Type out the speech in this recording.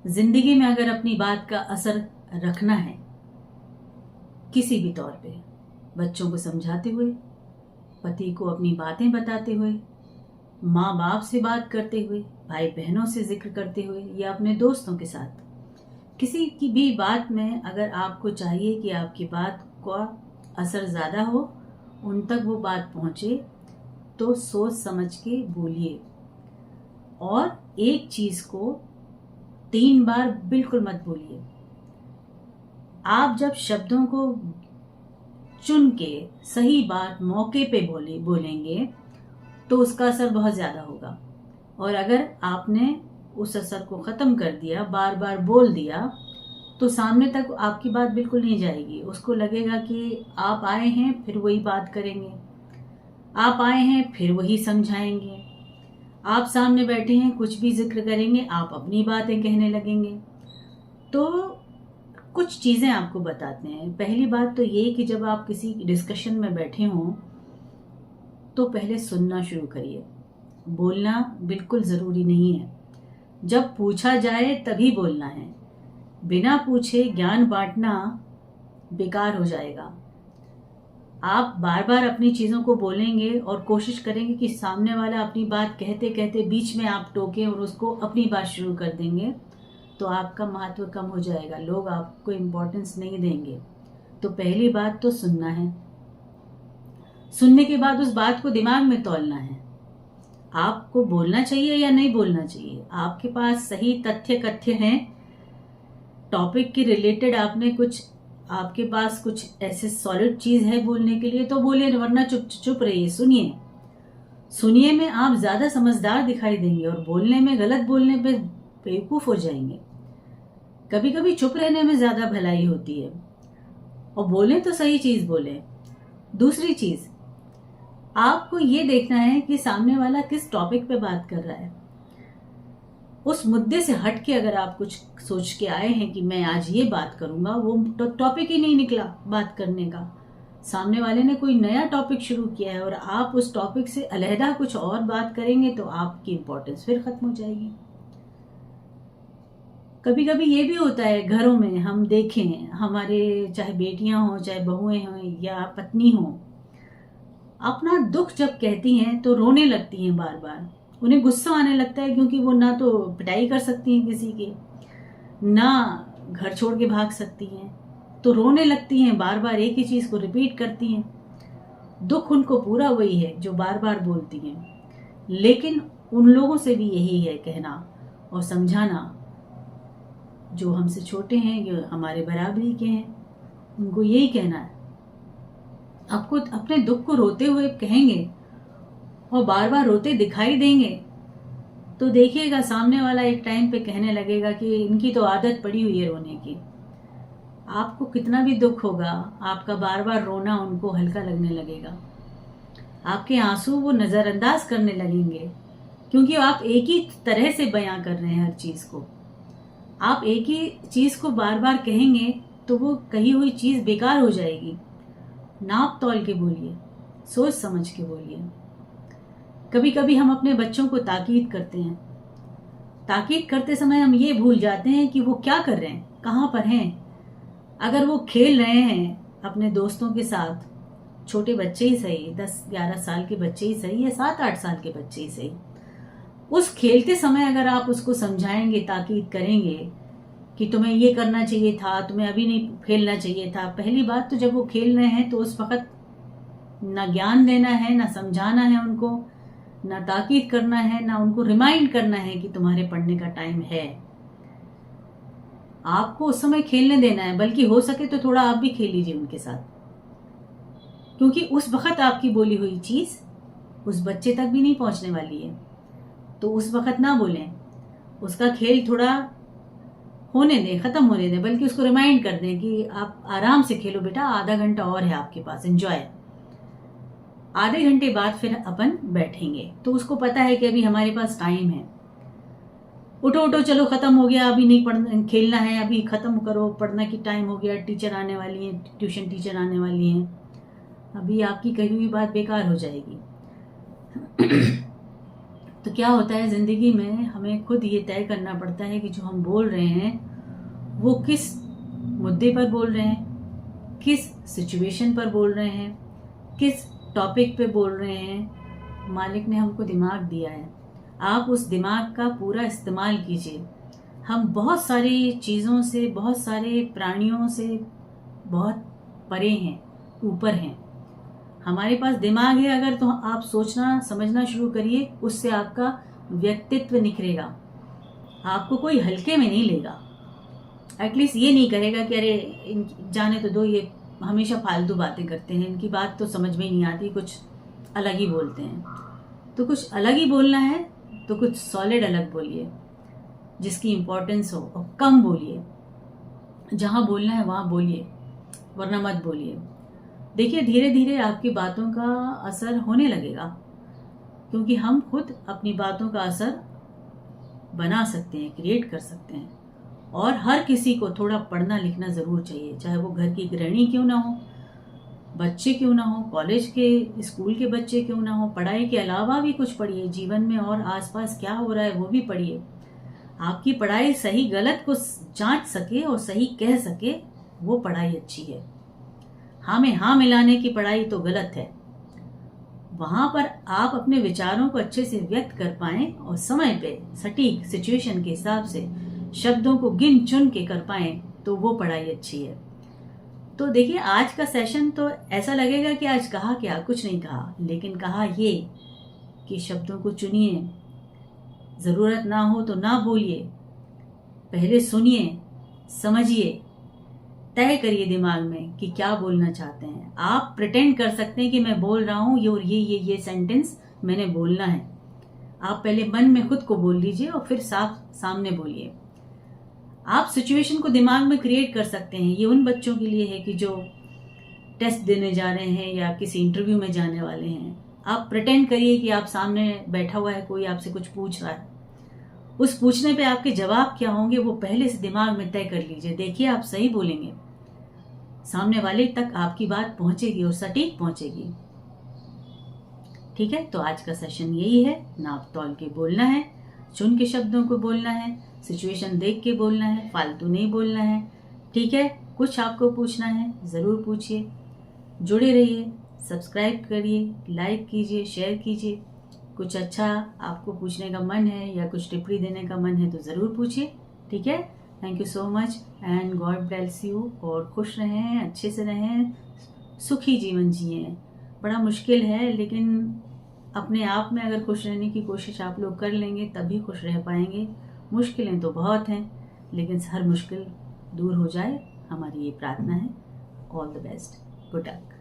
जिंदगी में अगर अपनी बात का असर रखना है किसी भी तौर पे, बच्चों को समझाते हुए, पति को अपनी बातें बताते हुए, माँ बाप से बात करते हुए, भाई बहनों से जिक्र करते हुए, या अपने दोस्तों के साथ, किसी की भी बात में अगर आपको चाहिए कि आपकी बात का असर ज़्यादा हो, उन तक वो बात पहुँचे, तो सोच समझ के बोलिए। और एक चीज़ को 3 बार बिल्कुल मत बोलिए। आप जब शब्दों को चुन के सही बात मौके पे बोलेंगे तो उसका असर बहुत ज़्यादा होगा। और अगर आपने उस असर को ख़त्म कर दिया, बार बार बोल दिया, तो सामने तक आपकी बात बिल्कुल नहीं जाएगी। उसको लगेगा कि आप आए हैं फिर वही बात करेंगे, आप आए हैं फिर वही समझाएंगे, आप सामने बैठे हैं कुछ भी जिक्र करेंगे, आप अपनी बातें कहने लगेंगे। तो कुछ चीज़ें आपको बताते हैं। पहली बात तो ये कि जब आप किसी डिस्कशन में बैठे हों तो पहले सुनना शुरू करिए। बोलना बिल्कुल ज़रूरी नहीं है। जब पूछा जाए तभी बोलना है। बिना पूछे ज्ञान बांटना बेकार हो जाएगा। आप बार बार अपनी चीज़ों को बोलेंगे और कोशिश करेंगे कि सामने वाला अपनी बात कहते कहते बीच में आप टोकें और उसको अपनी बात शुरू कर देंगे, तो आपका महत्व कम हो जाएगा, लोग आपको इम्पोर्टेंस नहीं देंगे। तो पहली बात तो सुनना है। सुनने के बाद उस बात को दिमाग में तौलना है। आपको बोलना चाहिए या नहीं बोलना चाहिए। आपके पास सही तथ्य कथ्य हैं, टॉपिक के रिलेटेड आपके पास कुछ ऐसे सॉलिड चीज है बोलने के लिए तो बोलिए, वरना चुप चुप रहिए। सुनिए में आप ज्यादा समझदार दिखाई देंगे और बोलने में, गलत बोलने पे बेवकूफ हो जाएंगे। कभी कभी चुप रहने में ज्यादा भलाई होती है। और बोले तो सही चीज बोले। दूसरी चीज, आपको ये देखना है कि सामने वाला किस टॉपिक पे बात कर रहा है। उस मुद्दे से हट के अगर आप कुछ सोच के आए हैं कि मैं आज ये बात करूंगा, वो टॉपिक ही नहीं निकला बात करने का। सामने वाले ने कोई नया टॉपिक शुरू किया है और आप उस टॉपिक से अलहदा कुछ और बात करेंगे तो आपकी इंपॉर्टेंस फिर खत्म हो जाएगी। कभी कभी ये भी होता है घरों में, हम देखें, हमारे चाहे बेटियां हों, चाहे बहुएं हों या पत्नी हों, अपना दुख जब कहती हैं तो रोने लगती हैं बार बार। उन्हें गुस्सा आने लगता है क्योंकि वो ना तो पिटाई कर सकती हैं किसी की, ना घर छोड़ के भाग सकती हैं, तो रोने लगती हैं, बार बार एक ही चीज को रिपीट करती हैं। दुख उनको पूरा वही है जो बार बार बोलती हैं। लेकिन उन लोगों से भी यही है कहना और समझाना, जो हमसे छोटे हैं, जो हमारे बराबरी के हैं, उनको यही कहना है। आपको अपने दुख को रोते हुए कहेंगे और बार बार रोते दिखाई देंगे तो देखिएगा सामने वाला एक टाइम पे कहने लगेगा कि इनकी तो आदत पड़ी हुई है रोने की। आपको कितना भी दुख होगा, आपका बार बार रोना उनको हल्का लगने लगेगा। आपके आंसू वो नजरअंदाज करने लगेंगे क्योंकि आप एक ही तरह से बयां कर रहे हैं हर चीज को। आप एक ही चीज को बार बार कहेंगे तो वो कही हुई चीज बेकार हो जाएगी। नाप तौल के बोलिए, सोच समझ के बोलिए। कभी कभी हम अपने बच्चों को ताकीद करते हैं। ताकीद करते समय हम ये भूल जाते हैं कि वो क्या कर रहे हैं, कहाँ पर हैं। अगर वो खेल रहे हैं अपने दोस्तों के साथ, छोटे बच्चे ही सही, 10-11 साल के बच्चे ही सही या 7-8 साल के बच्चे ही सही, उस खेलते समय अगर आप उसको समझाएंगे, ताकीद करेंगे कि तुम्हें ये करना चाहिए था, तुम्हें अभी नहीं खेलना चाहिए था। पहली बात तो जब वो खेल रहे हैं तो उस वक्त ना ज्ञान देना है, ना समझाना है उनको, ना ताकीद करना है, ना उनको रिमाइंड करना है कि तुम्हारे पढ़ने का टाइम है। आपको उस समय खेलने देना है, बल्कि हो सके तो थोड़ा आप भी खेल लीजिए उनके साथ, क्योंकि उस वक्त आपकी बोली हुई चीज उस बच्चे तक भी नहीं पहुंचने वाली है। तो उस वक्त ना बोलें, उसका खेल थोड़ा होने दें, खत्म होने दें, बल्कि उसको रिमाइंड कर दें कि आप आराम से खेलो बेटा, आधा घंटा और है आपके पास, एंजॉय। आधे घंटे बाद फिर अपन बैठेंगे तो उसको पता है कि अभी हमारे पास टाइम है। उठो उठो, चलो खत्म हो गया, अभी नहीं पढ़ना, खेलना है, अभी खत्म करो, पढ़ना की टाइम हो गया, टीचर आने वाली है, ट्यूशन टीचर आने वाली हैं, अभी आपकी कही हुई बात बेकार हो जाएगी। तो क्या होता है ज़िंदगी में, हमें खुद ये तय करना पड़ता है कि जो हम बोल रहे हैं वो किस मुद्दे पर बोल रहे हैं, किस सिचुएशन पर बोल रहे हैं, किस टॉपिक पे बोल रहे हैं। मालिक ने हमको दिमाग दिया है, आप उस दिमाग का पूरा इस्तेमाल कीजिए। हम बहुत सारी चीज़ों से, बहुत सारे प्राणियों से बहुत परे हैं, ऊपर हैं। हमारे पास दिमाग है अगर, तो आप सोचना समझना शुरू करिए, उससे आपका व्यक्तित्व निखरेगा। आपको कोई हल्के में नहीं लेगा, एटलीस्ट ये नहीं कहेगा कि अरे जाने तो दो, ये हमेशा फालतू बातें करते हैं, इनकी बात तो समझ में नहीं आती, कुछ अलग ही बोलते हैं। तो कुछ अलग ही बोलना है तो कुछ सॉलिड अलग बोलिए, जिसकी इम्पोर्टेंस हो, और कम बोलिए। जहाँ बोलना है वहाँ बोलिए, वरना मत बोलिए। देखिए धीरे धीरे आपकी बातों का असर होने लगेगा, क्योंकि हम खुद अपनी बातों का असर बना सकते हैं, क्रिएट कर सकते हैं। और हर किसी को थोड़ा पढ़ना लिखना ज़रूर चाहिए, चाहे वो घर की गृहिणी क्यों ना हो, बच्चे क्यों ना हो, कॉलेज के स्कूल के बच्चे क्यों ना हो। पढ़ाई के अलावा भी कुछ पढ़िए, जीवन में और आसपास क्या हो रहा है वो भी पढ़िए। आपकी पढ़ाई सही गलत को जांच सके और सही कह सके, वो पढ़ाई अच्छी है। हाँ में हाँ मिलाने की पढ़ाई तो गलत है। वहां पर आप अपने विचारों को अच्छे से व्यक्त कर पाएं और समय पे सटीक सिचुएशन के हिसाब से शब्दों को गिन चुन के कर पाएं, तो वो पढ़ाई अच्छी है। तो देखिए आज का सेशन तो ऐसा लगेगा कि आज कहा क्या, कुछ नहीं कहा, लेकिन कहा ये कि शब्दों को चुनिए, जरूरत ना हो तो ना बोलिए, पहले सुनिए, समझिए, तय करिए दिमाग में कि क्या बोलना चाहते हैं। आप प्रिटेंड कर सकते हैं कि मैं बोल रहा हूं ये सेंटेंस मैंने बोलना है। आप पहले मन में खुद को बोल लीजिए और फिर साफ सामने बोलिए। आप सिचुएशन को दिमाग में क्रिएट कर सकते हैं। ये उन बच्चों के लिए है कि जो टेस्ट देने जा रहे हैं या किसी इंटरव्यू में जाने वाले हैं। आप प्रिटेंड करिए कि आप सामने बैठा हुआ है, कोई आपसे कुछ पूछ रहा है, उस पूछने पे आपके जवाब क्या होंगे वो पहले से दिमाग में तय कर लीजिए। देखिए आप सही बोलेंगे, सामने वाले तक आपकी बात पहुंचेगी और सटीक पहुंचेगी। ठीक है, तो आज का सेशन यही है। नाप तौल के बोलना है, चुन के शब्दों को बोलना है, सिचुएशन देख के बोलना है, फालतू नहीं बोलना है। ठीक है, कुछ आपको पूछना है जरूर पूछिए। जुड़े रहिए, सब्सक्राइब करिए, लाइक कीजिए, शेयर कीजिए। कुछ अच्छा आपको पूछने का मन है या कुछ टिप्पणी देने का मन है तो ज़रूर पूछिए। ठीक है, thank you so much and God bless you. और खुश रहें, अच्छे से रहें, सुखी जीवन जिए। बड़ा मुश्किल है, लेकिन अपने आप में अगर खुश रहने की कोशिश आप लोग कर लेंगे तभी खुश रह पाएंगे। मुश्किलें तो बहुत हैं, लेकिन हर मुश्किल दूर हो जाए, हमारी ये प्रार्थना है। All the best, good luck.